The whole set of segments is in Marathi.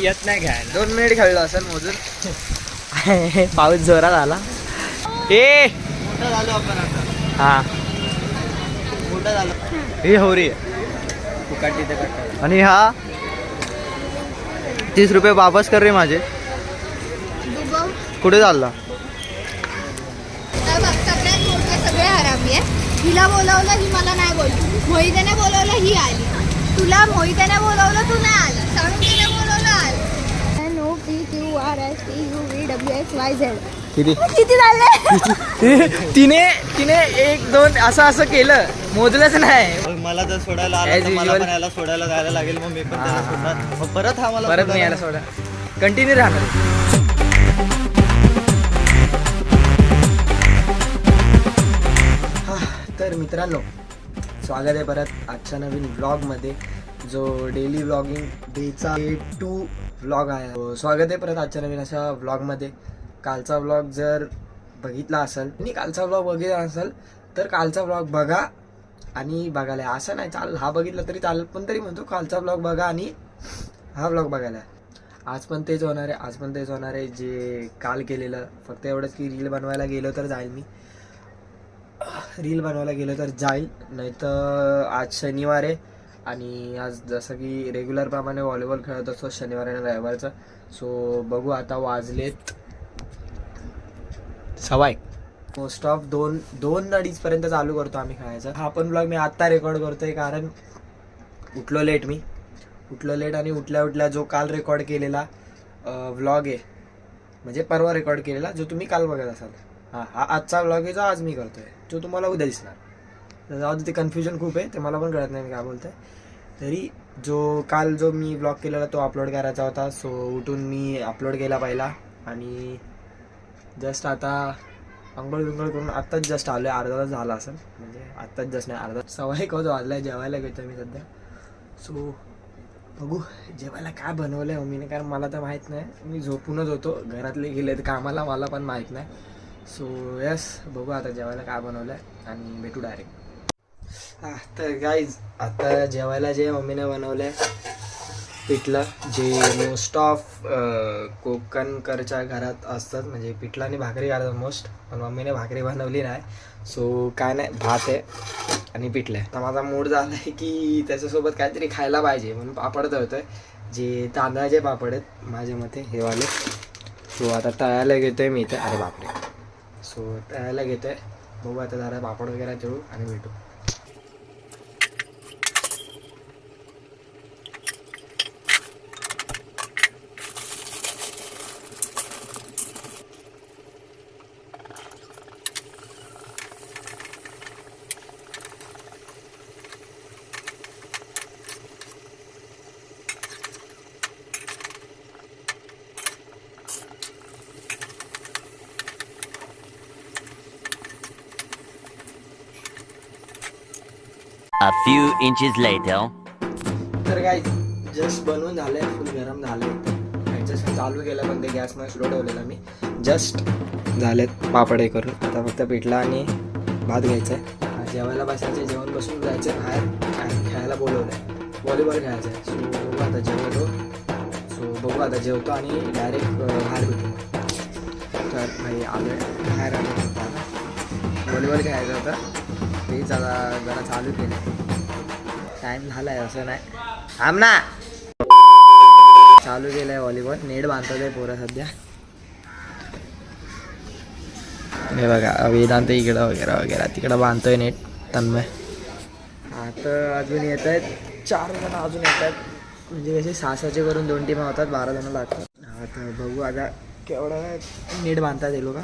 येत नाही घ्यायला. 2 मिनिट खेळलो असेल मोजून. पाऊस जोरात आला. ए मोठा झालो आपण आता. हा मोठा झालो. ही होरी फुकाटी ते कट्टा. आणि हा 30 रुपये वापस कर रे माझे. कुठे चालला? सगळ्यात मोठे सगळे हरामी आहे. हिला बोलावलं ही मला नाही बोलली. मोहितेने बोलावलं ही आली. तुला मोहितेने बोलावलं तू नाही आला. साळुंकीने बोलावलं आला. NOPQRSTUVWXYZ किती झाले? तिने 1 2 असं केलं, मोजलंच नाही. मला जर सोडायला आला तर मला पण याला सोडायला जायला लागेल. मग मी पण त्याला सोडणार. मग परत हा मला परत मी याला सोडा. कंटिन्यू राहणार. तर मित्रांनो, स्वागत आहे परत आजच्या नवीन व्लॉगमध्ये, जो डेली व्लॉगिंग डेचा डे 2 व्लॉग आहे. स्वागत आहे परत आजच्या नवीन अशा व्लॉगमध्ये. कालचा व्लॉग जर बघितला असेल आणि कालचा व्लॉग बघितला असेल तर कालचा व्लॉग बघा आणि बघायला. असं नाही चालेल, हा बघितला तरी चालेल, पण तरी म्हणतो कालचा व्लॉग बघा आणि हा व्लॉग बघायला. आज पण तेच होणार आहे जे काल केलेलं. फक्त एवढंच की रील बनवायला गेलो तर जाईल, नाही तर आज शनिवार आहे आणि आज जसं की रेग्युलर प्रमाणे व्हॉलीबॉल खेळत असतो शनिवार आणि रविवारचं. सो बघू, आता वाजलेत 1:15. मोस्ट ऑफ 2-2:30 पर्यंत चालू करतो आम्ही खेळायचं. हा पण ब्लॉग मी आत्ता रेकॉर्ड करतोय कारण उठलो लेट आणि उठल्या जो काल रेकॉर्ड केलेला व्लॉग आहे, म्हणजे परवा रेकॉर्ड केलेला, जो तुम्ही काल बघत असाल, हा आजचा व्लॉग आहे जो आज मी करतोय, जो तुम्हाला उद्या दिसणार. तर जाऊ दे, ते कन्फ्युजन खूप आहे, ते मला पण कळत नाही मी काय बोलतोय. तरी जो मी व्लॉग केलेला तो अपलोड करायचा होता. सो उठून मी अपलोड केला पहिला आणि जस्ट आता अंघोळ करून आत्ताच जस्ट आलो आहे. अर्धा तास झाला असेल, म्हणजे आत्ताच जस्ट नाही, अर्धा 1:15 वाजला आहे. जेवायला घेतो मी सध्या. सो बघू जेवायला काय बनवलं आहे मम्मीने, कारण मला तर माहीत नाही. मी झोपूनच होतो, घरातले गेले तर कामाला, मला पण माहीत नाही. सो यस, बघू आता जेवायला काय बनवलं आहे आणि भेटू डायरेक्ट. तर गाईज, आता जेवायला जे मम्मीने बनवलं आहे पिठलं, जे मोस्ट ऑफ कोकणकरच्या घरात असतात, म्हणजे पिठलं आणि भाकरी करतात मोस्ट, पण मम्मीने भाकरी बनवली नाही. सो काय नाही, भात आहे आणि पिठलं आहे. तर माझा मूड झाला आहे की त्याच्यासोबत काहीतरी खायला पाहिजे, म्हणून पापड तळतो आहे, जे तांदळाचे पापड आहेत माझ्या मते हे वाले. सो आता तळायला घेतो आहे मी इथे. अरे बापरे. सो तळायला घेतो आहे, बघू आता जरा पापड वगैरे तळू आणि भेटू. A few inches later. तर काय जस्ट बनवून झालंय, फुल गरम झालंय. जस्ट चालू केलं पण ते गॅसमध्ये स्लो ठेवलेला मी. जस्ट झालेत पापड हे करून. आता फक्त पिठला आणि भात घ्यायचा आहे. जेवायला बसायचं, जेवण बसून जायचं बाहेर आणि खेळायला बोलवलं आहे, व्हॉलीबॉल खेळायचं आहे. सो बघू आता जेवतो आणि डायरेक्ट बाहेर भेटू. तर भाई आलो आहे बाहेर, आलो व्हॉलीबॉल खेळायचं होतं, तेच आता जरा चालू केलं. टाईम झाला आहे असं नाही, थांब ना. चालू केलं आहे व्हॉलीबॉल. नेट बांधतो आहे पोरं सध्या. हे बघा वेदांत इकडं वगैरे तिकडं बांधतोय नेट तन्मय. आता अजून येत आहेत 4 जण अजून येत आहेत, म्हणजे कसे 6-6चे करून 2 टीमा होतात, 12 जण लागतात. आता बघू आता केवढं नेट बांधतात हे लोक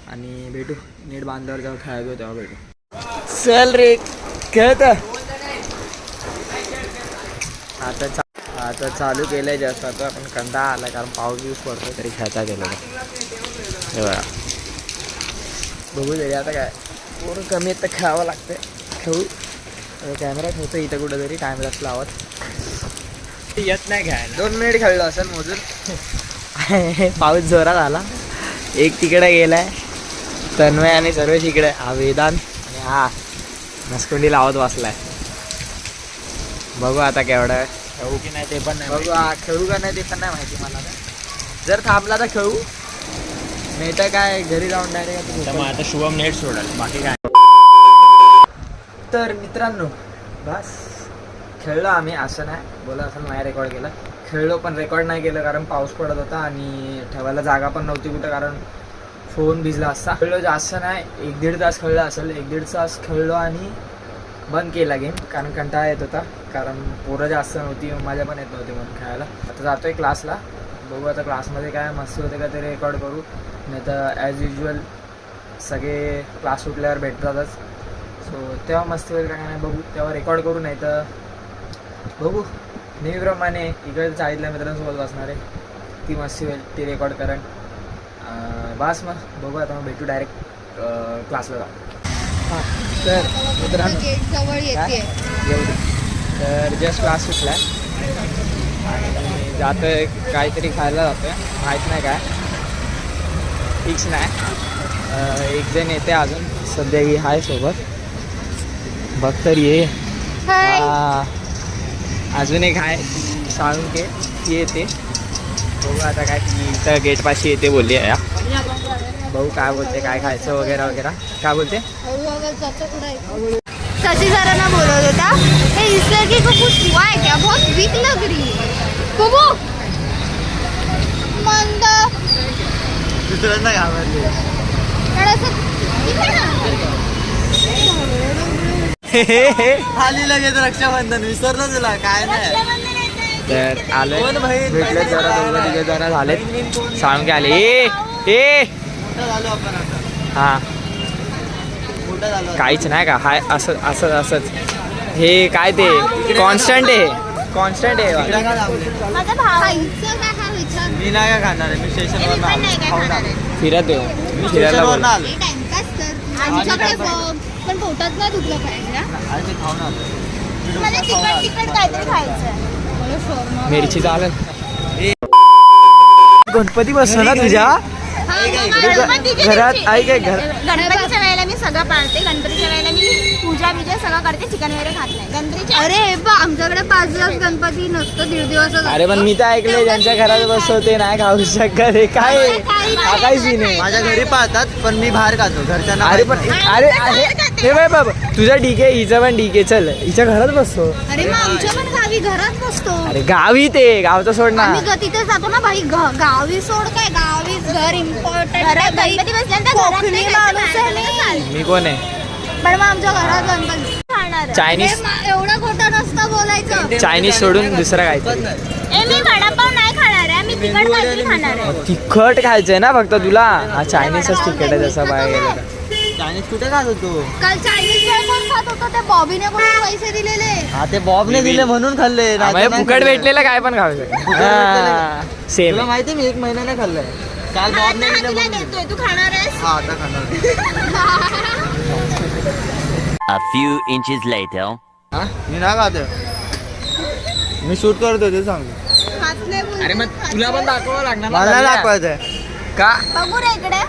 आणि भेटू. नेट बांधल्यावर जेव्हा खेळायचो तेव्हा भेटू. चल रे खेळत. आता चालू केलं आहे जास्त, आता पण कंटाळा आला कारण पाऊस बिऊस पडतो तरी खेळता गेलो. हे बघा, बघू तरी आता काय पोरं कमी आहेत तर खेळावं लागते. खेळू. कॅमेरा ठेवतो इथं कुठंतरी, टाइमलाच लावत. येत नाही घ्यायला. 2 मिनिट खेळलो असेल मोजून. पाऊस जोरात आला. एक तिकडे गेलाय तन्मय आणि सर्वेश इकडे. हा वेदांत आणि हा नसकुंडी लावत बसलाय. बघू आता केवढं खेळू की नाही ते पण नाही बघू खेळू का नाही ते पण नाही माहिती मला आता. जर थांबला तर खेळू, नाही तर काय घरी जाऊन डायरेक्ट. मग आता शुभम नेट सोडल, बाकी काय. तर मित्रांनो बस खेळलो आम्ही, असं नाही बोला असं नाही रेकॉर्ड केलं, खेळलो पण रेकॉर्ड नाही केलं कारण पाऊस पडत होता आणि ठेवायला जागा पण नव्हती कुठं, कारण फोन भिजला असता. खेळलो जास्त नाही, 1-1.5 तास खेळलो असेल, 1-1.5 तास खेळलो आणि बंद केला गेम कारण कंटाळा येत होता, कारण पोरं जास्त नव्हती, माझ्या पण येत नव्हती म्हणून खेळायला. आता जातोय क्लासला, बघू आता क्लासमध्ये काय मस्ती होते का ते रेकॉर्ड करू, नाही तर ॲज युजल सगळे क्लास सुटल्यावर भेटतातच, सो तेव्हा मस्ती होईल काय नाही बघू, तेव्हा रेकॉर्ड करू, नाही तर बघू नेहमीप्रमाणे इकडे चाळीतल्या मित्रांसोबत बसणार आहे, ती मस्ती होईल, ती रेकॉर्ड करेन. बस मग बघू आता, मग भेटू डायरेक्ट क्लासला जाऊ. हां तर मित्रांनो गेट जवळ येते. येऊ दे. तर जस्ट क्लास सुटला आणि जातो आहे काहीतरी खायला जातो आहे, माहीत नाही काय फिक्स नाही. एक जण येते अजून, सध्या ही आहे सोबत, बघ तर ये. हाय. अजून एक आहे साळुंके, ती येते. बघू आता काय, ती इथं गेटपाशी येते बोलली आहे. बघू काय बोलते, काय खायचं वगैरे वगैरे. काय बोलते? शशि सरांना बोलवत होता, हे इस लड़की को कुछ हुआ है क्या, बहुत वीक लग रही है. बघू मंद दुसऱ्यांना घाबरले. आली लगेच रक्षाबंधन, विसरलं तुला काय नाही. तर आले भेटले जरा, दोघं तिघे जरा झालेत, सांगून आले ए हां काहीच नाही का, हाय असं असं असंच. हे काय ते कॉन्स्टंट आहे, कॉन्स्टंट आहे. माझा भाव खायचं काय हा विचार. मी नाही का खाणार आहे, मी स्टेशनवर पण नाही काय खाणार आहे. फिरत येऊ, फिरायला बोल. हे टाइमपास कर, आमच्याकडे बघ, पण पोटात नाही दुखलं पाहिजे ना. मला तिखट तिखट काहीतरी खायचं. मिरची चालेल. गणपती बसतो ना तुझ्या घरात? ऐक काय घर गणपतीच्या वेळेला मी सगळं पाळते, गणपतीच्या वेळेला मी पूजा बिजा सगळं करते, चिकन वगैरे खात नाही. गणपतीच्या अरे बा आमच्याकडे 5 दिवस गणपती नसतो, 1.5 दिवस. अरे पण मी तर ऐकलंय ज्यांच्या घरात बसवते नाही खाऊ शकत. हे काय हा काय सीन आहे? माझ्या घरी पाहतात पण मी बाहेर खातो घरच्यांना. अरे पण अरे हे बाय बाबा, तुझा डीके, हिचा पण डीके, चल हिच्या घरात बसतो. अरे मग आमच्या पण गावी घरात बसतो. अरे गावी ते गावचं सोड ना. आम्ही तिथे जातो ना भाई, गावी सोड काय, गावी घर इम्पॉर्टंट. घरात गणपती बसल्यानंतर घरात कोकणी नाही माणूस आहे खायचं. मी. मी कोण आहे? पण मग आमच्या घरात गणपती खाणार. चायनीज, एवढं खोटं नसतं बोलायचं. चायनीज सोडून दुसरं काहीतरी. मी वडापाव नाही खाणार आहे, मी तिखट काहीतरी खाणार आहे. तिखट खायचंय ना फक्त तुला? हा चायनीजच तिखट आहे जसं बाहेर गेलं तर. चायनीज कुठे खात होतो? काल चायनीज वेळ कोण खात होतं, ते बॉबीने कोण पैसे दिलेले. हा ते बॉबने दिले म्हणून खाल्ले. म्हणजे फुकट भेटलेलं काय पण खाऊ भेटलेलं. सेम. तुला माहिती मी 1 महिन्याने खाल्लंय. काल बॉबने हा दिले तुला म्हणून. देतोय, तू खाणार आहेस? हा आता खाणार. A few inches later. हा मी नाही खाते, मी शूट करतो ते सांग. खात नाही बोल. अरे मग तुला पण दाखवावं लागणार ना. मला दाखवायचंय का? बघू रे इकडे.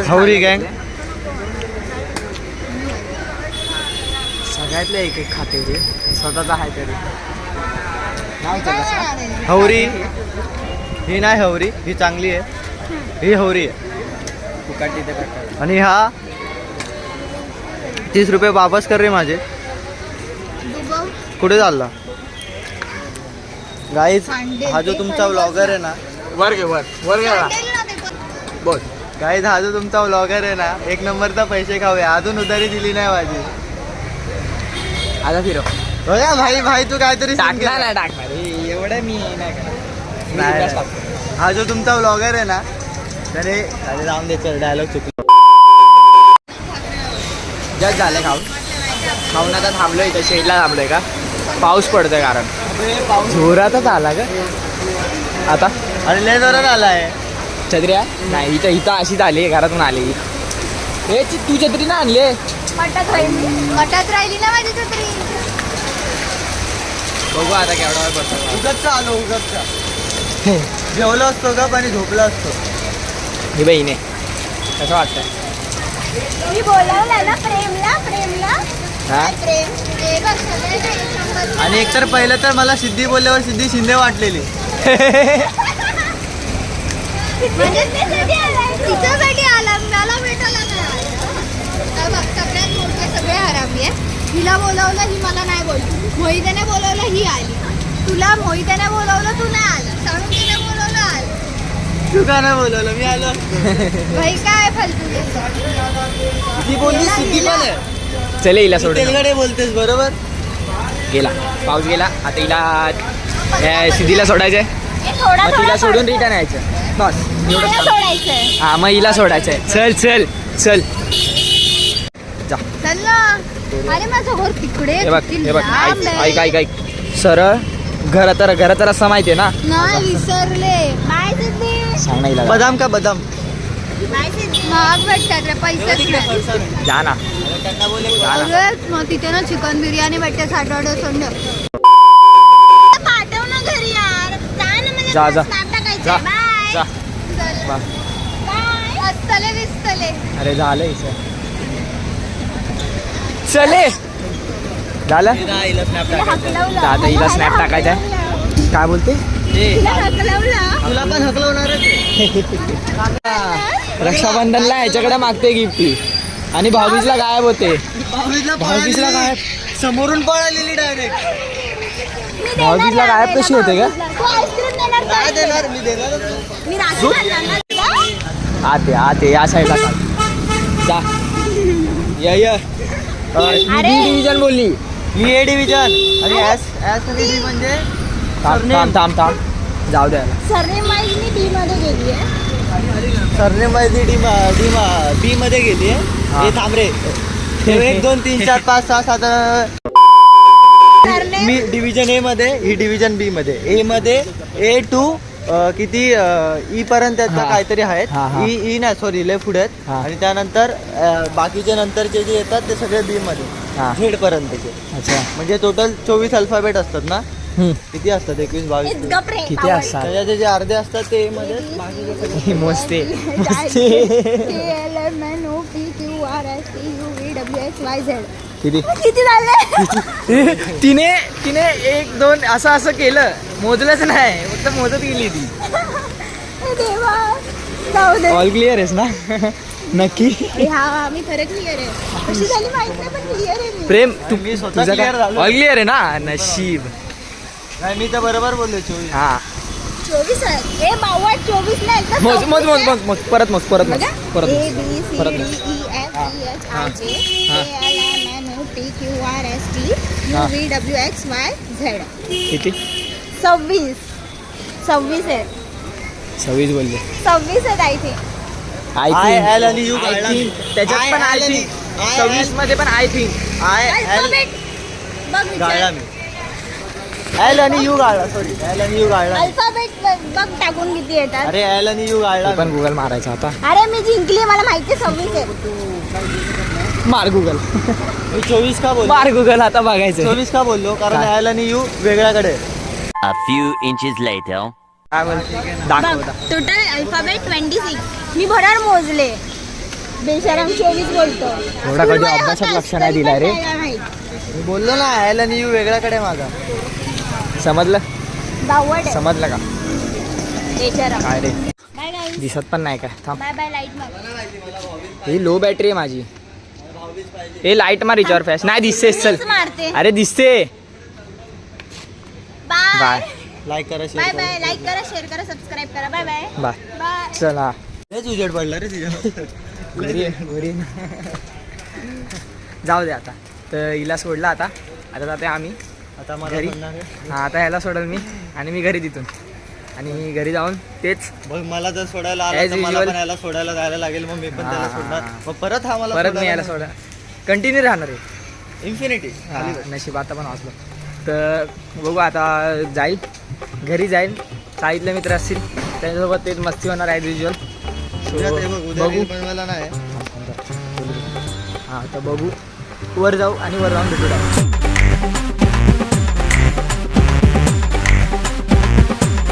हवरी गँग. सगळ्यातले एक एक खाते रे, स्वतःचा आहे तरी. हवरी ही नाही, हवरी ही चांगली आहे, ही हवरी आहे. फुकट तिथे भेटतात. आणि हा 30 रुपये वापस कर रे माझे. कुठे चालला गाईज? हा जो तुमचा व्लॉगर आहे ना, वर घे, वर वर घ्या. बोल. गाईज हा जो तुमचा व्लॉगर आहे ना, 1 नंबरचा पैसे खाऊया. अजून उधारी दिली नाही माझी. आता फिरव. बघा भाई भाई तू काहीतरी scene टाकणार केला. नाही टाकणार एवढं मी नाही करणार. मी नाही. इतिहास वाचतो. हा जो तुमचा व्लॉगर आहे ना, त्याने अरे जाऊन दे, चल डायलॉग चुकला. जस्ट झालं खाऊन आता थांबलोय इथं, शेडला थांबलोय का, पाऊस पडतोय कारण जोरातच आला का आता. अरे लय जोरात आलाय. छत्री आहे नाही इथं, इथं अशीच आली घरातून आली. हे तू छत्री ना आणली? मठात राहिली ना माझी छत्री. बघू आता केवढा वेळ बसतो. उगतचा आलो, उगतचा. जेवलो असतो का आणि झोपलो असतो. ही बहीण आहे, कसं वाटतंय? मी बोलवलं ना प्रेमला, प्रेमला हा? काय प्रेम हे बघ सगळे ते एक नंबर. आणि एकतर पहिलं तर मला सिद्धी बोलल्यावर सिद्धी शिंदे वाटलेली. म्हणजे तिच्यासाठी आला मला भेटायला नाही आला. तर बघ सगळ्यात मोठे सगळे हरामी आहे. हिला बोलवलं ही मला नाही बोलली. मोहितेने बोलवलं ही आली. तुला मोहितेने बोलवलं तू नाही आला. साळुंकीने बोलवलं आला. तू का नाही बोलवलं? मी आलो. भाई काय फालतू ती बोलली सिद्धी पण आहे. चले हिला तू सोडून तेलगडे बोलतेस बरोबर. गेला पाऊस गेला. आता हिला सिद्धीला सोडायचंय. थोडा मग तिला सोडून रिटर्न यायचं. बस एवढं सोडायचंय. हा मग हिला सोडायचंय. चल चल चल जा. चल ना. अरे माझं घर तिकडे हे बघ किती हे बघ लांब ऐक आहे. ऐक ऐक ऐक सरळ घरात रस्ता माहितीये ना. नाही विसरले. बाय सिद्धी. सांग ना हिला. बदाम का बदाम. बाय सिद्धी. महाग भेटतात रे पैसेच नाही. जा ना त्यांना बोले जा ना. अरे मग तिथे ना चिकन बिर्याणी भेटते साठवडे संडे. पाठव ना घरी यार. जा ना मला जा, जा. स्नॅप टाकायचंय. जा बाय. जा बा. बाय. असतले विसतले. अरे झालं हिचं. चले झालं हकलवलं. जा आता हिला स्नॅप टाकायचंय. काय बोलते तिला हकलवलं. तुला पण हकलवणारच आहे. रक्षाबंधनला ह्याच्याकडे मागते गिफ्ट आणि भाऊबीजला गायब होते. भाऊबीजला गायब. समोरून पळालेली डायरेक्ट. भाऊबीजला गायब कशी होते का? तू आईस्क्रीम देणार काय का? देणार? मी देणार. मी राखी बांधणार का? आते या साईडला जा या डिव्हिजन बोलली. मी ए डिव्हिजन आणि एस डी म्हणजे थांब जाऊ द्यायला. सरनेम वाईज मी डी मध्ये गेली आहे. सरनेम माहिती डी मध्ये गेली हा. आहे. थांब रे. 1 2 3 4 5 6 7. सरनेम मी डिव्हिजन ए मध्ये, ही डिव्हिजन बी मध्ये. ए मध्ये ए टू किती ई पर्यंत आहेत का हा. काहीतरी आहेत. हा, हा. ई नाही सॉरी लय पुढे आहेत. हा. आणि त्यानंतर बाकीचे नंतरचे जे येतात ते सगळे बी मध्ये हा. झेड पर्यंतचे. अच्छा म्हणजे टोटल 24 अल्फाबेट असतात ना. किती असतात? 21 22 गपरे किती असतात त्याच्यात जे अर्धे असतात ते ए मध्ये. बाकीचे सगळे मोजते किती किती झाले? तिने 1 2 असं केलं. मोजलंच नाही फक्त मोजत गेली ती. देवा जाऊ दे. ऑल क्लिअर आहेस ना? नक्की हा मी खरं क्लिअर आहे. कशी झाली माहिती नाही पण क्लिअर आहे मी. प्रेम तू मी स्वतः तुझं clear झालो. ऑल क्लिअर आहे ना? नशीब. नाही मी तर बरोबर बोललो 24. हा 24 आहे. ए बावा 24 नाही तर मोज 26 मोज मोज आहे. मोज मोज परत मोज परत मोज बघा. परत A, मोज. B, C, परत D, मोज. E, F, G, H, I, J, हा. K, L, M, N, O, P, Q, R, S, T, U, हा. V, W, X, Y, Z. किती 26 आहे. 26 बोलले. 26 आहेत I think. I I, L आणि U थिंक काढला. त्याच्यात पण I, आय L थिंक आणि- 26 मध्ये पण I think I L alphabet बघ गाळला विचार. मी. एल आणि यू गाळला. सॉरी एल आणि यू गाळला. अल्फाबेट बघ टाकून किती येतात. अरे एल आणि यू गाळला पण मी. गुगल मारायचा आता. अरे मी जिंकली मला माहिती आहे 26 आहे. मार गुगल मी 24 का बोललो? मार गुगल आता बघायचं 24 का बोललो? कारण काय? एल आणि यू वेगळ्याकडे आहे. A few inches later. काय बोलते दाखव बघ टोटल अल्फाबेट 26. मी भरार मोजले. बेशरम 24 बोलतो. एवढा कधी स्कूलमध्ये अभ्यासात होता, लक्ष नाही तरी दिला रे. पण नाही माहित. मी बोललो ना एल आणि यू वेगळ्याकडे आहे माझा. समजलं बावड आहे. समजलं का? बेशरम. काय रे बाय गाईस. दिसत पण नाही काय. थांब बाय बाय लाईट मग. ही लो बॅटरी आहे माझी. हे लाईट मार रिचार्ज फॅश नाही दिसतेस. चल मीच मारते. अरे दिसते. बाय बाय लाईक करा बाय शेअर बाय करा. लाईक करा शेअर करा सबस्क्राईब करा. Bye bye bye bye. चला हेच उजेड पडला रे तुझ्या. घरी जाऊ दे आता. तर हिला सोडला आता जाते आम्ही आता मला घरी. म्हणणार आहे. हा आता ह्याला सोडल मी आणि मी घरी तिथून आणि घरी जाऊन तेच बघ मला जर सोडायला आला As तर मला usual. पण याला सोडायला जायला लागेल. मग मी पण त्याला हा, सोडणार. हा. मग परत हा मला परत मी याला सोडा कंटिन्यू राहणार आहे. इन्फिनिटी. नशीब आता पण वाचलो. तर बघू आता जाईल घरी जाईल. साईडले मित्र असतील त्यांच्यासोबत तेच मस्ती होणार आहे युज्युअल. उद्या बघू reel बनवायला नाही. हां तर बघू वर जाऊ आणि वर जाऊन भेटू.